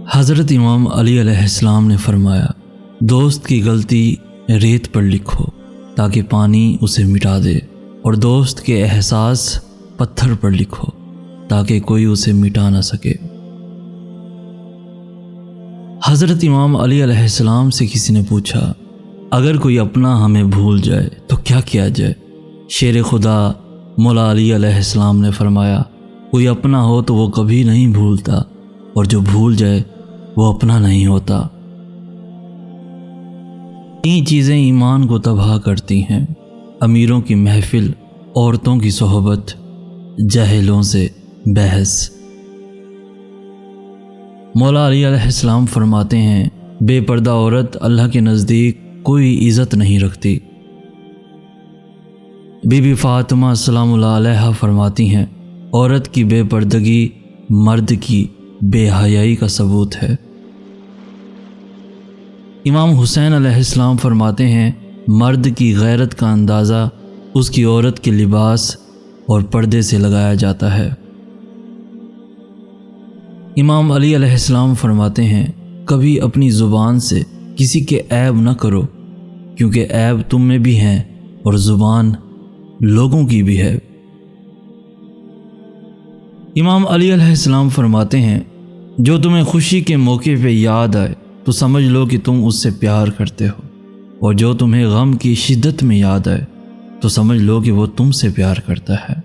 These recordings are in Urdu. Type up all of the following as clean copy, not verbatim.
حضرت امام علی علیہ السلام نے فرمایا، دوست کی غلطی ریت پر لکھو تاکہ پانی اسے مٹا دے، اور دوست کے احساس پتھر پر لکھو تاکہ کوئی اسے مٹا نہ سکے۔ حضرت امام علی علیہ السلام سے کسی نے پوچھا، اگر کوئی اپنا ہمیں بھول جائے تو کیا کیا جائے؟ شیر خدا مولا علی علیہ السلام نے فرمایا، کوئی اپنا ہو تو وہ کبھی نہیں بھولتا، اور جو بھول جائے وہ اپنا نہیں ہوتا۔ یہ چیزیں ایمان کو تباہ کرتی ہیں: امیروں کی محفل، عورتوں کی صحبت، جاہلوں سے بحث۔ مولا علی علیہ السلام فرماتے ہیں، بے پردہ عورت اللہ کے نزدیک کوئی عزت نہیں رکھتی۔ بی بی فاطمہ سلام اللہ علیہا فرماتی ہیں، عورت کی بے پردگی مرد کی بے حیائی کا ثبوت ہے۔ امام حسین علیہ السلام فرماتے ہیں، مرد کی غیرت کا اندازہ اس کی عورت کے لباس اور پردے سے لگایا جاتا ہے۔ امام علی علیہ السلام فرماتے ہیں، کبھی اپنی زبان سے کسی کے عیب نہ کرو، کیونکہ عیب تم میں بھی ہیں اور زبان لوگوں کی بھی ہے۔ امام علی علیہ السلام فرماتے ہیں، جو تمہیں خوشی کے موقع پہ یاد آئے تو سمجھ لو کہ تم اس سے پیار کرتے ہو، اور جو تمہیں غم کی شدت میں یاد آئے تو سمجھ لو کہ وہ تم سے پیار کرتا ہے۔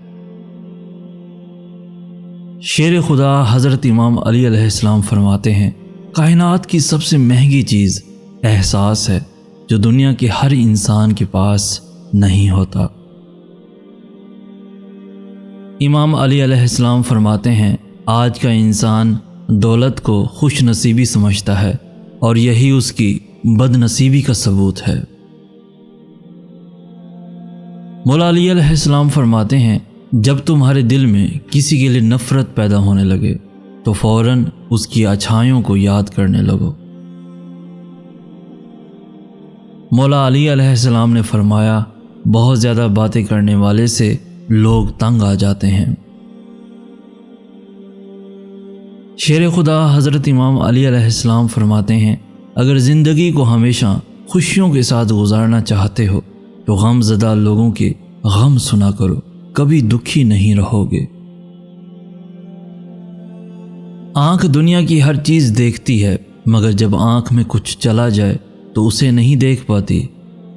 شیر خدا حضرت امام علی علیہ السلام فرماتے ہیں، کائنات کی سب سے مہنگی چیز احساس ہے، جو دنیا کے ہر انسان کے پاس نہیں ہوتا۔ امام علی علیہ السلام فرماتے ہیں، آج کا انسان دولت کو خوش نصیبی سمجھتا ہے، اور یہی اس کی بد نصیبی کا ثبوت ہے۔ مولا علی علیہ السلام فرماتے ہیں، جب تمہارے دل میں کسی کے لیے نفرت پیدا ہونے لگے تو فوراً اس کی اچھائیوں کو یاد کرنے لگو۔ مولا علی علیہ السلام نے فرمایا، بہت زیادہ باتیں کرنے والے سے لوگ تنگ آ جاتے ہیں۔ شیر خدا حضرت امام علی علیہ السلام فرماتے ہیں، اگر زندگی کو ہمیشہ خوشیوں کے ساتھ گزارنا چاہتے ہو تو غم زدہ لوگوں کے غم سنا کرو، کبھی دکھی نہیں رہو گے۔ آنکھ دنیا کی ہر چیز دیکھتی ہے، مگر جب آنکھ میں کچھ چلا جائے تو اسے نہیں دیکھ پاتی۔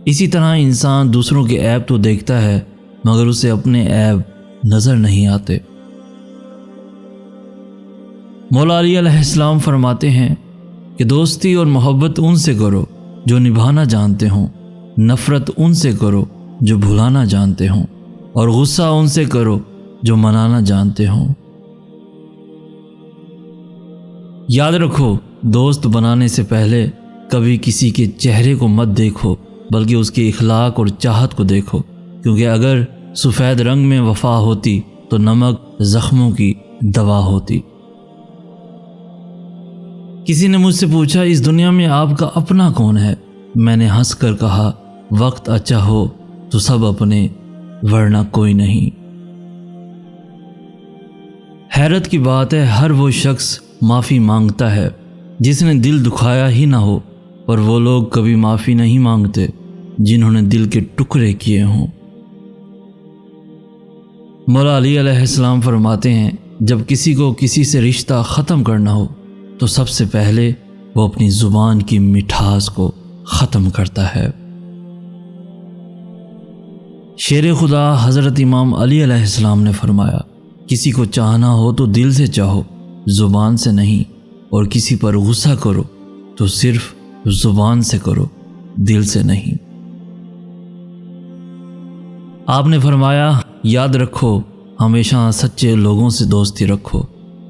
اسی طرح انسان دوسروں کے عیب تو دیکھتا ہے، مگر اسے اپنے عیب نظر نہیں آتے۔ مولا علی علیہ السلام فرماتے ہیں کہ دوستی اور محبت ان سے کرو جو نبھانا جانتے ہوں، نفرت ان سے کرو جو بھلانا جانتے ہوں، اور غصہ ان سے کرو جو منانا جانتے ہوں۔ یاد رکھو، دوست بنانے سے پہلے کبھی کسی کے چہرے کو مت دیکھو، بلکہ اس کے اخلاق اور چاہت کو دیکھو، کیونکہ اگر سفید رنگ میں وفا ہوتی تو نمک زخموں کی دوا ہوتی۔ کسی نے مجھ سے پوچھا، اس دنیا میں آپ کا اپنا کون ہے؟ میں نے ہنس کر کہا، وقت اچھا ہو تو سب اپنے، ورنہ کوئی نہیں۔ حیرت کی بات ہے، ہر وہ شخص معافی مانگتا ہے جس نے دل دکھایا ہی نہ ہو، پر وہ لوگ کبھی معافی نہیں مانگتے جنہوں نے دل کے ٹکڑے کیے ہوں۔ مولا علی علیہ السلام فرماتے ہیں، جب کسی کو کسی سے رشتہ ختم کرنا ہو تو سب سے پہلے وہ اپنی زبان کی مٹھاس کو ختم کرتا ہے۔ شیر خدا حضرت امام علی علیہ السلام نے فرمایا، کسی کو چاہنا ہو تو دل سے چاہو، زبان سے نہیں، اور کسی پر غصہ کرو تو صرف زبان سے کرو، دل سے نہیں۔ آپ نے فرمایا، یاد رکھو، ہمیشہ سچے لوگوں سے دوستی رکھو،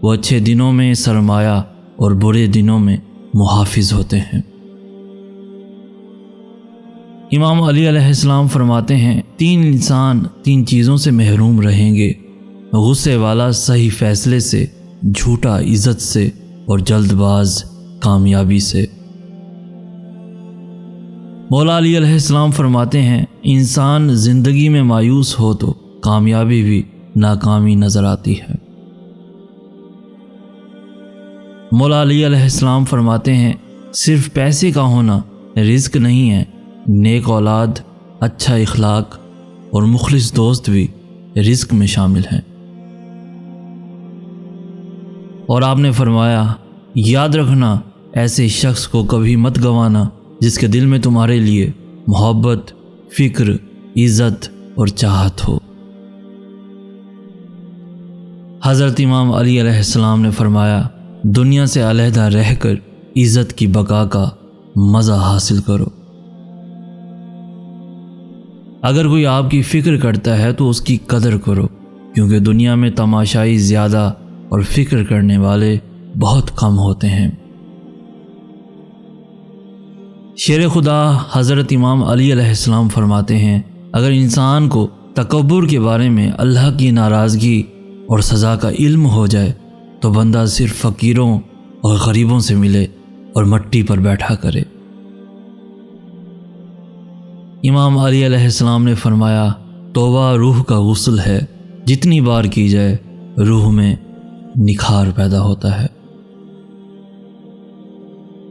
وہ اچھے دنوں میں سرمایہ اور برے دنوں میں محافظ ہوتے ہیں۔ امام علی علیہ السلام فرماتے ہیں، 3 انسان 3 چیزوں سے محروم رہیں گے: غصے والا صحیح فیصلے سے، جھوٹا عزت سے، اور جلد باز کامیابی سے۔ مولا علی علیہ السلام فرماتے ہیں، انسان زندگی میں مایوس ہو تو کامیابی بھی ناکامی نظر آتی ہے۔ مولا علی علیہ السلام فرماتے ہیں صرف پیسے کا ہونا رزق نہیں ہے، نیک اولاد، اچھا اخلاق اور مخلص دوست بھی رزق میں شامل ہیں۔ اور آپ نے فرمایا یاد رکھنا ایسے شخص کو کبھی مت گنوانا جس کے دل میں تمہارے لیے محبت، فکر، عزت اور چاہت ہو۔ حضرت امام علی علیہ السلام نے فرمایا دنیا سے علیحدہ رہ کر عزت کی بقا کا مزہ حاصل کرو۔ اگر کوئی آپ کی فکر کرتا ہے تو اس کی قدر کرو، کیونکہ دنیا میں تماشائی زیادہ اور فکر کرنے والے بہت کم ہوتے ہیں۔ شیر خدا حضرت امام علی علیہ السلام فرماتے ہیں اگر انسان کو تکبر کے بارے میں اللہ کی ناراضگی اور سزا کا علم ہو جائے تو بندہ صرف فقیروں اور غریبوں سے ملے اور مٹی پر بیٹھا کرے۔ امام علی علیہ السلام نے فرمایا توبہ روح کا غسل ہے، جتنی بار کی جائے روح میں نکھار پیدا ہوتا ہے۔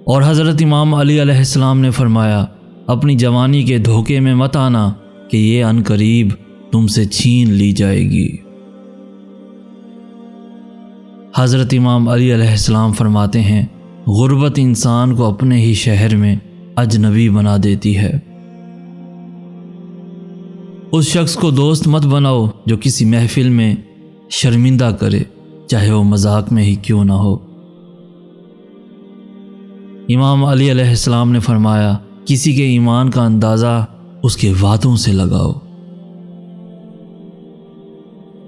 اور حضرت امام علی علیہ السلام نے فرمایا اپنی جوانی کے دھوکے میں مت آنا کہ یہ عنقریب تم سے چھین لی جائے گی۔ حضرت امام علی علیہ السلام فرماتے ہیں غربت انسان کو اپنے ہی شہر میں اجنبی بنا دیتی ہے۔ اس شخص کو دوست مت بناؤ جو کسی محفل میں شرمندہ کرے، چاہے وہ مذاق میں ہی کیوں نہ ہو۔ امام علی علیہ السلام نے فرمایا کسی کے ایمان کا اندازہ اس کے وعدوں سے لگاؤ۔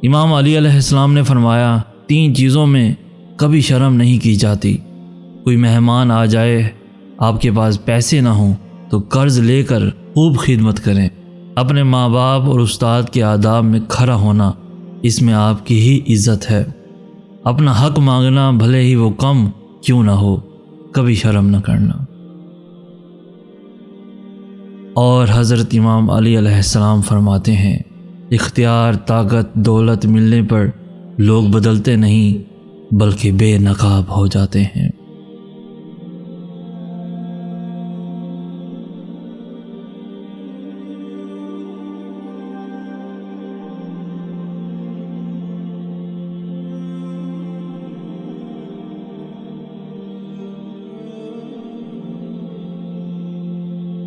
امام علی علیہ السلام نے فرمایا 3 چیزوں میں کبھی شرم نہیں کی جاتی۔ کوئی مہمان آ جائے، آپ کے پاس پیسے نہ ہوں تو قرض لے کر خوب خدمت کریں۔ اپنے ماں باپ اور استاد کے آداب میں کھڑا ہونا، اس میں آپ کی ہی عزت ہے۔ اپنا حق مانگنا بھلے ہی وہ کم کیوں نہ ہو، کبھی شرم نہ کرنا۔ اور حضرت امام علی علیہ السلام فرماتے ہیں اختیار، طاقت، دولت ملنے پر لوگ بدلتے نہیں بلکہ بے نقاب ہو جاتے ہیں۔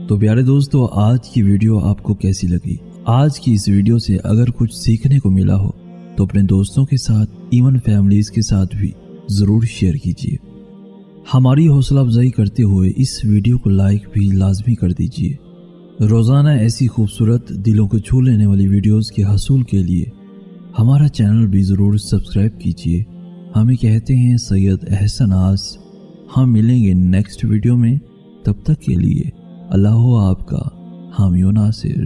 تو پیارے دوستو، آج کی ویڈیو آپ کو کیسی لگی؟ آج کی اس ویڈیو سے اگر کچھ سیکھنے کو ملا ہو تو اپنے دوستوں کے ساتھ، ایون فیملیز کے ساتھ بھی ضرور شیئر کیجیے۔ ہماری حوصلہ افزائی کرتے ہوئے اس ویڈیو کو لائک بھی لازمی کر دیجیے۔ روزانہ ایسی خوبصورت دلوں کو چھو لینے والی ویڈیوز کے حصول کے لیے ہمارا چینل بھی ضرور سبسکرائب کیجیے۔ ہمیں کہتے ہیں سید احسن آس۔ ہم ملیں گے نیکسٹ ویڈیو میں، تب تک کے لیے اللہ ہو آپ کا حامی و ناصر۔